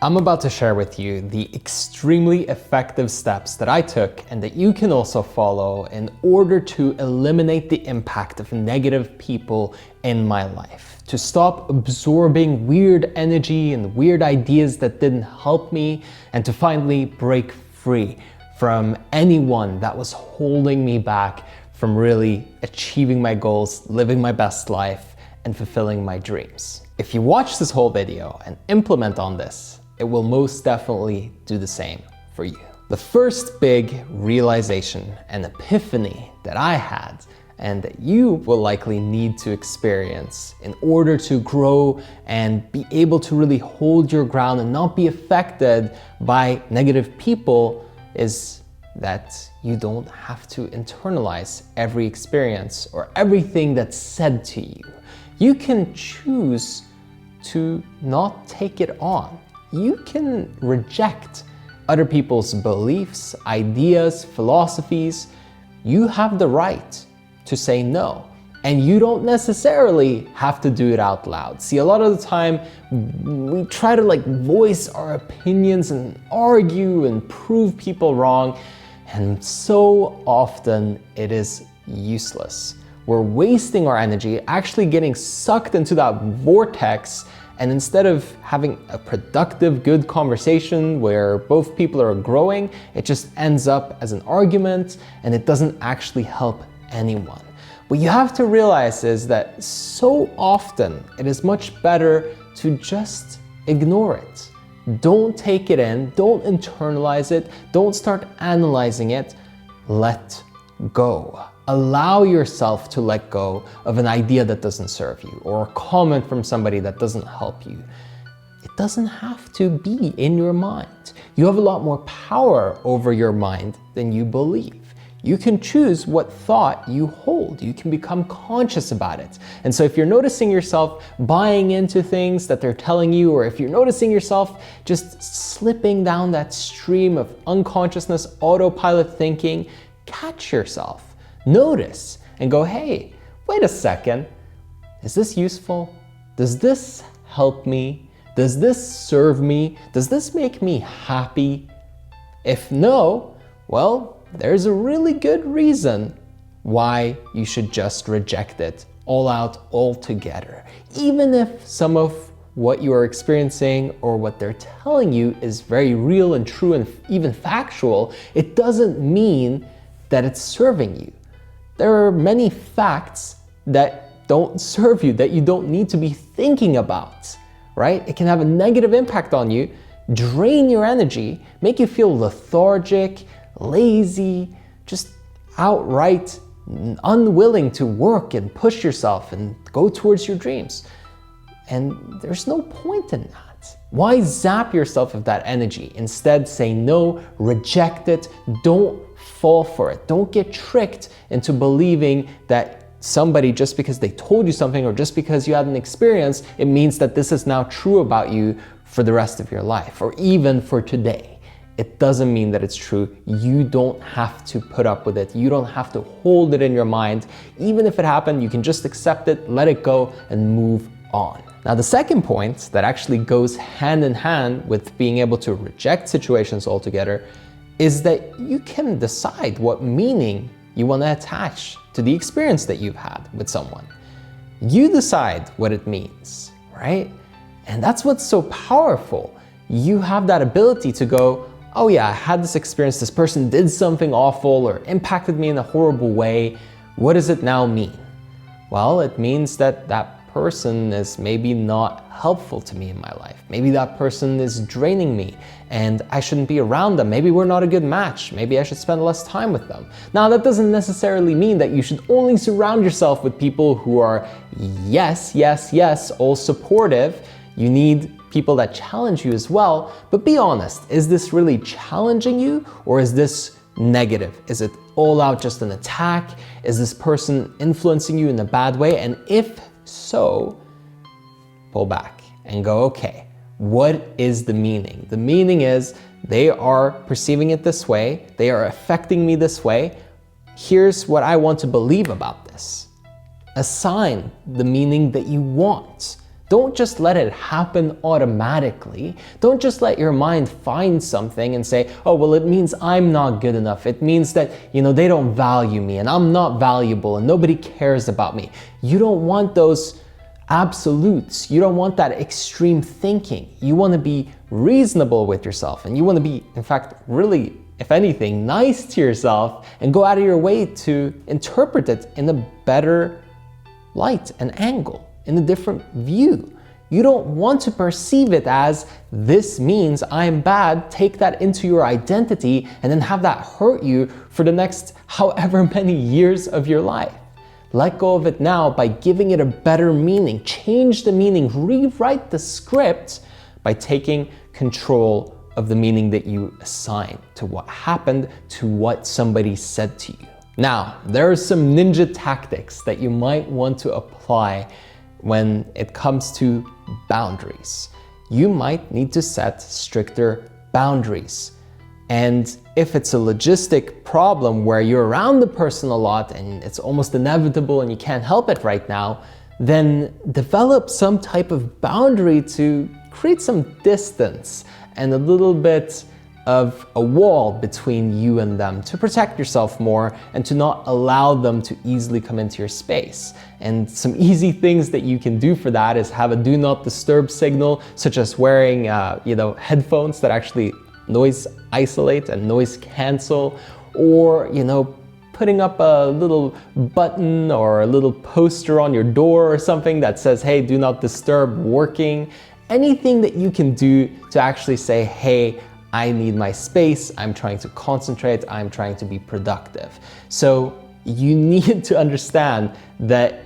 I'm about to share with you the extremely effective steps that I took and that you can also follow in order to eliminate the impact of negative people in my life, to stop absorbing weird energy and weird ideas that didn't help me, and to finally break free from anyone that was holding me back from really achieving my goals, living my best life, and fulfilling my dreams. If you watch this whole video and implement on this, it will most definitely do the same for you. The first big realization and epiphany that I had, and that you will likely need to experience in order to grow and be able to really hold your ground and not be affected by negative people, is that you don't have to internalize every experience or everything that's said to you. You can choose to not take it on. You can reject other people's beliefs, ideas, philosophies. You have the right to say no. And you don't necessarily have to do it out loud. See, a lot of the time, we try to voice our opinions and argue and prove people wrong. And so often it is useless. We're wasting our energy, actually getting sucked into that vortex. And instead of having a productive, good conversation where both people are growing, it just ends up as an argument and it doesn't actually help anyone. What you have to realize is that so often it is much better to just ignore it. Don't take it in, don't internalize it, don't start analyzing it. Let go. Allow yourself to let go of an idea that doesn't serve you or a comment from somebody that doesn't help you. It doesn't have to be in your mind. You have a lot more power over your mind than you believe. You can choose what thought you hold. You can become conscious about it. And so if you're noticing yourself buying into things that they're telling you, or if you're noticing yourself just slipping down that stream of unconsciousness, autopilot thinking, catch yourself. Notice and go, hey, wait a second. Is this useful? Does this help me? Does this serve me? Does this make me happy? If no, well, there's a really good reason why you should just reject it all out altogether. Even if some of what you are experiencing or what they're telling you is very real and true and even factual, it doesn't mean that it's serving you. There are many facts that don't serve you, that you don't need to be thinking about, right? It can have a negative impact on you, drain your energy, make you feel lethargic, lazy, just outright unwilling to work and push yourself and go towards your dreams. And there's no point in that. Why zap yourself of that energy? Instead, say no, reject it, don't fall for it. Don't get tricked into believing that somebody, just because they told you something or just because you had an experience, it means that this is now true about you for the rest of your life or even for today. It doesn't mean that it's true. You don't have to put up with it. You don't have to hold it in your mind. Even if it happened, you can just accept it, let it go, and move on. Now, the second point that actually goes hand in hand with being able to reject situations altogether is that you can decide what meaning you want to attach to the experience that you've had with someone. You decide what it means, right? And that's what's so powerful. You have that ability to go, oh yeah, I had this experience, this person did something awful or impacted me in a horrible way. What does it now mean? Well, it means that that person is maybe not helpful to me in my life. Maybe that person is draining me and I shouldn't be around them. Maybe we're not a good match. Maybe I should spend less time with them. Now, that doesn't necessarily mean that you should only surround yourself with people who are yes, yes, yes, all supportive. You need people that challenge you as well. But be honest, is this really challenging you or is this negative? Is it all out just an attack? Is this person influencing you in a bad way? And if so, pull back and go, okay, what is the meaning? The meaning is they are perceiving it this way. They are affecting me this way. Here's what I want to believe about this. Assign the meaning that you want Don't just let it happen automatically. Don't just let your mind find something and say, oh, well, it means I'm not good enough. It means that, they don't value me and I'm not valuable and nobody cares about me. You don't want those absolutes. You don't want that extreme thinking. You want to be reasonable with yourself, and you want to be, in fact, really, if anything, nice to yourself and go out of your way to interpret it in a better light and angle, in a different view. You don't want to perceive it as, this means I'm bad, take that into your identity, and then have that hurt you for the next however many years of your life. Let go of it now by giving it a better meaning. Change the meaning, rewrite the script by taking control of the meaning that you assign to what happened, to what somebody said to you. Now, there are some ninja tactics that you might want to apply when it comes to boundaries. You might need to set stricter boundaries. And if it's a logistic problem where you're around the person a lot and it's almost inevitable and you can't help it right now, then develop some type of boundary to create some distance and a little bit of a wall between you and them to protect yourself more and to not allow them to easily come into your space. And some easy things that you can do for that is have a do not disturb signal, such as wearing headphones that actually noise isolate and noise cancel, or putting up a little button or a little poster on your door or something that says, hey, do not disturb working. Anything that you can do to actually say, hey, I need my space, I'm trying to concentrate, I'm trying to be productive. So you need to understand that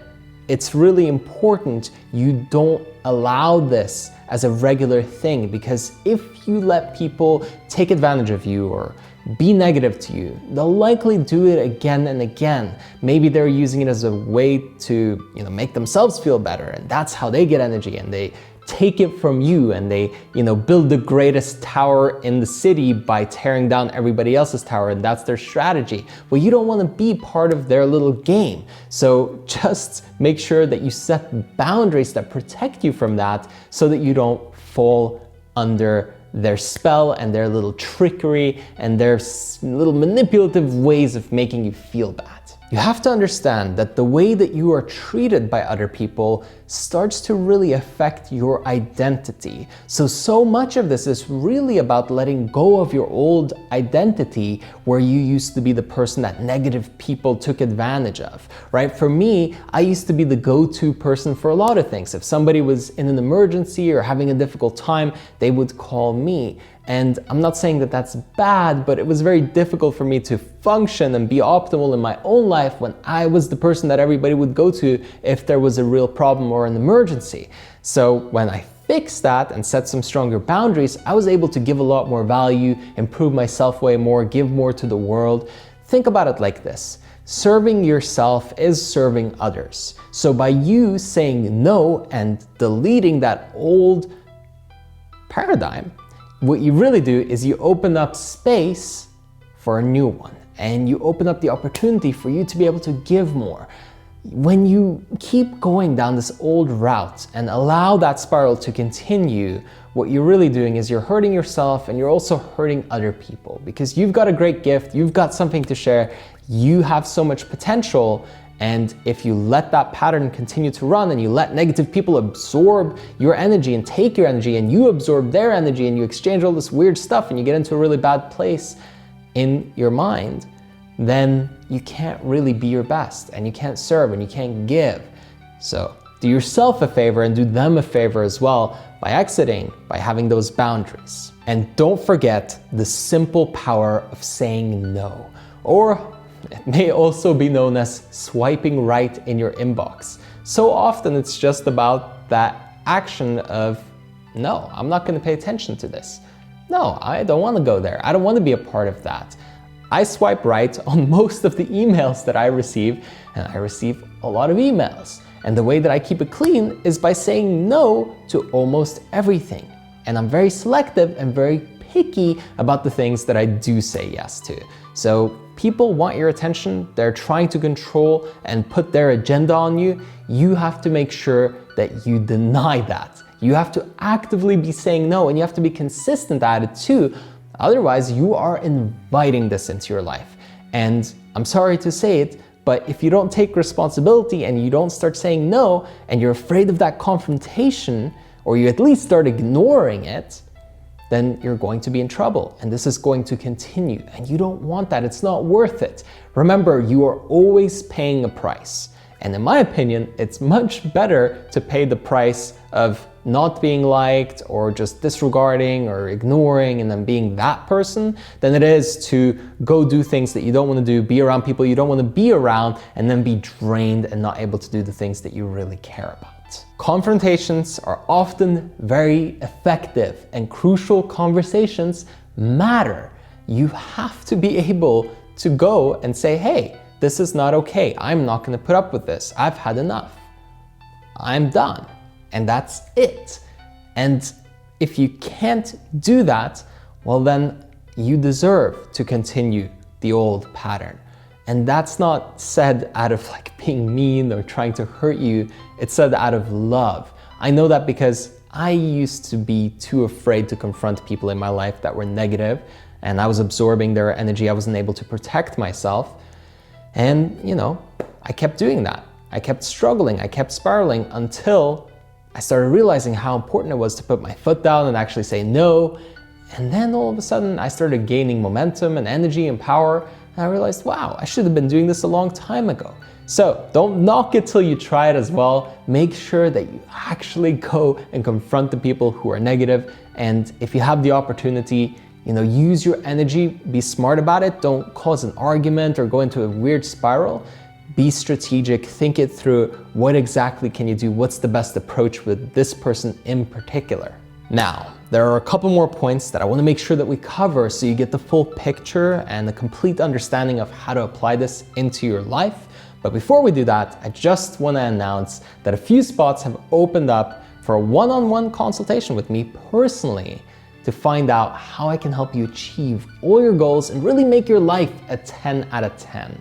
it's really important you don't allow this as a regular thing, because if you let people take advantage of you or be negative to you, they'll likely do it again and again. Maybe they're using it as a way to make themselves feel better, and that's how they get energy, and they take it from you, and they build the greatest tower in the city by tearing down everybody else's tower, and that's their strategy. Well, you don't want to be part of their little game. So just make sure that you set boundaries that protect you from that, so that you don't fall under their spell and their little trickery and their little manipulative ways of making you feel bad. You have to understand that the way that you are treated by other people starts to really affect your identity. So much of this is really about letting go of your old identity, where you used to be the person that negative people took advantage of, right? For me, I used to be the go-to person for a lot of things. If somebody was in an emergency or having a difficult time, they would call me. And I'm not saying that that's bad, but it was very difficult for me to function and be optimal in my own life when I was the person that everybody would go to if there was a real problem or an emergency. So when I fixed that and set some stronger boundaries, I was able to give a lot more value, improve myself way more, give more to the world. Think about it like this. Serving yourself is serving others. So by you saying no and deleting that old paradigm, what you really do is you open up space for a new one, and you open up the opportunity for you to be able to give more. When you keep going down this old route and allow that spiral to continue, what you're really doing is you're hurting yourself, and you're also hurting other people, because you've got a great gift, you've got something to share, you have so much potential. And if you let that pattern continue to run, and you let negative people absorb your energy and take your energy, and you absorb their energy, and you exchange all this weird stuff, and you get into a really bad place in your mind, then you can't really be your best, and you can't serve, and you can't give. So do yourself a favor and do them a favor as well by exiting, by having those boundaries. And don't forget the simple power of saying no, or it may also be known as swiping right in your inbox. So often it's just about that action of, no, I'm not going to pay attention to this. No, I don't want to go there. I don't want to be a part of that. I swipe right on most of the emails that I receive, and I receive a lot of emails. And the way that I keep it clean is by saying no to almost everything. And I'm very selective and very picky about the things that I do say yes to. So people want your attention, they're trying to control and put their agenda on you. You have to make sure that you deny that. You have to actively be saying no, and you have to be consistent at it too. Otherwise, you are inviting this into your life. And I'm sorry to say it, but if you don't take responsibility and you don't start saying no, and you're afraid of that confrontation, or you at least start ignoring it, then you're going to be in trouble. And this is going to continue. And you don't want that. It's not worth it. Remember, you are always paying a price. And in my opinion, it's much better to pay the price of not being liked or just disregarding or ignoring and then being that person than it is to go do things that you don't want to do, be around people you don't want to be around, and then be drained and not able to do the things that you really care about. Confrontations are often very effective, and crucial conversations matter. You have to be able to go and say, hey, this is not okay. I'm not going to put up with this. I've had enough. I'm done. And that's it. And if you can't do that, well, then you deserve to continue the old pattern. And that's not said out of like being mean or trying to hurt you. It's said out of love. I know that because I used to be too afraid to confront people in my life that were negative, and I was absorbing their energy. I wasn't able to protect myself. And, I kept doing that. I kept struggling. I kept spiraling until I started realizing how important it was to put my foot down and actually say no. And then all of a sudden I started gaining momentum and energy and power. And I realized, wow, I should have been doing this a long time ago. So don't knock it till you try it as well. Make sure that you actually go and confront the people who are negative. And if you have the opportunity, use your energy, be smart about it. Don't cause an argument or go into a weird spiral. Be strategic, think it through. What exactly can you do? What's the best approach with this person in particular? Now, there are a couple more points that I want to make sure that we cover so you get the full picture and the complete understanding of how to apply this into your life. But before we do that, I just want to announce that a few spots have opened up for a one-on-one consultation with me personally to find out how I can help you achieve all your goals and really make your life a 10 out of 10.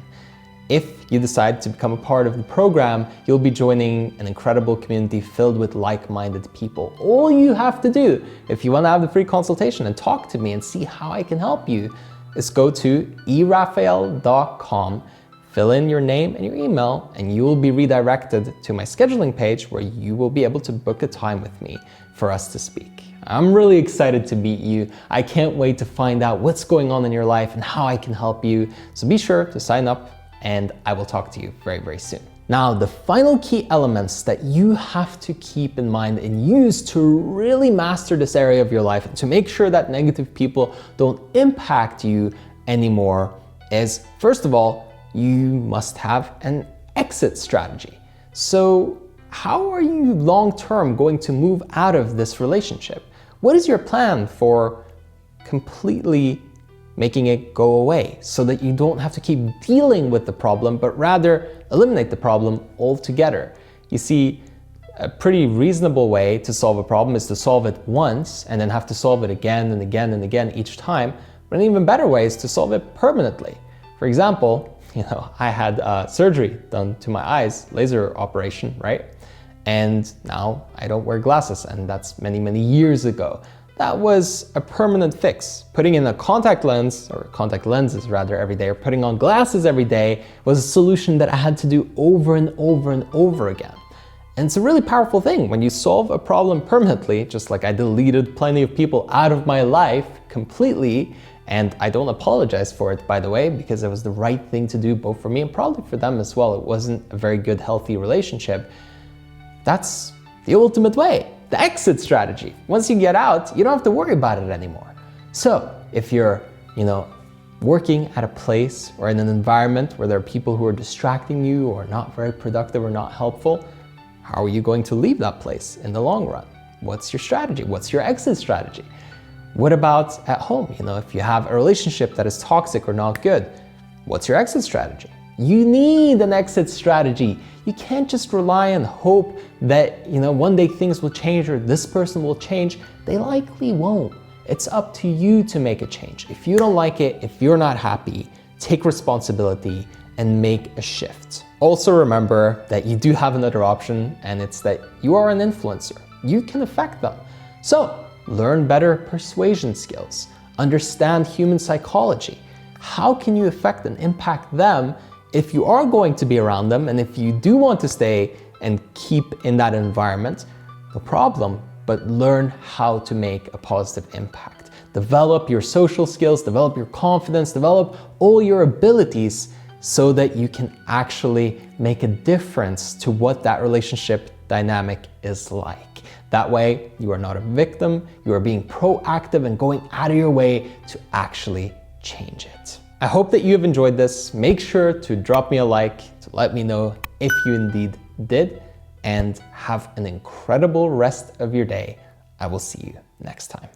If you decide to become a part of the program, you'll be joining an incredible community filled with like-minded people. All you have to do, if you want to have the free consultation and talk to me and see how I can help you, is go to erafael.com, fill in your name and your email, and you will be redirected to my scheduling page where you will be able to book a time with me for us to speak. I'm really excited to meet you. I can't wait to find out what's going on in your life and how I can help you. So be sure to sign up, and I will talk to you very, very soon. Now, the final key elements that you have to keep in mind and use to really master this area of your life and to make sure that negative people don't impact you anymore is, first of all, you must have an exit strategy. So how are you long-term going to move out of this relationship? What is your plan for completely making it go away so that you don't have to keep dealing with the problem, but rather eliminate the problem altogether? You see, a pretty reasonable way to solve a problem is to solve it once and then have to solve it again and again and again each time. But an even better way is to solve it permanently. For example, I had surgery done to my eyes, laser operation, right? And now I don't wear glasses, and that's many, many years ago. That was a permanent fix. Putting in a contact lens, or contact lenses rather, every day, or putting on glasses every day was a solution that I had to do over and over and over again. And it's a really powerful thing when you solve a problem permanently, just like I deleted plenty of people out of my life completely. And I don't apologize for it, by the way, because it was the right thing to do, both for me and probably for them as well. It wasn't a very good, healthy relationship. That's the ultimate way, the exit strategy. Once you get out, you don't have to worry about it anymore. So if you're, working at a place or in an environment where there are people who are distracting you or not very productive or not helpful, how are you going to leave that place in the long run? What's your strategy? What's your exit strategy? What about at home? If you have a relationship that is toxic or not good, what's your exit strategy? You need an exit strategy. You can't just rely and hope that, one day things will change or this person will change. They likely won't. It's up to you to make a change. If you don't like it, if you're not happy, take responsibility and make a shift. Also remember that you do have another option, and it's that you are an influencer. You can affect them. So learn better persuasion skills, understand human psychology. How can you affect and impact them if you are going to be around them, and if you do want to stay and keep in that environment? No problem, but learn how to make a positive impact. Develop your social skills, develop your confidence, develop all your abilities so that you can actually make a difference to what that relationship dynamic is like. That way, you are not a victim, you are being proactive and going out of your way to actually change it. I hope that you have enjoyed this. Make sure to drop me a like to let me know if you indeed did, and have an incredible rest of your day. I will see you next time.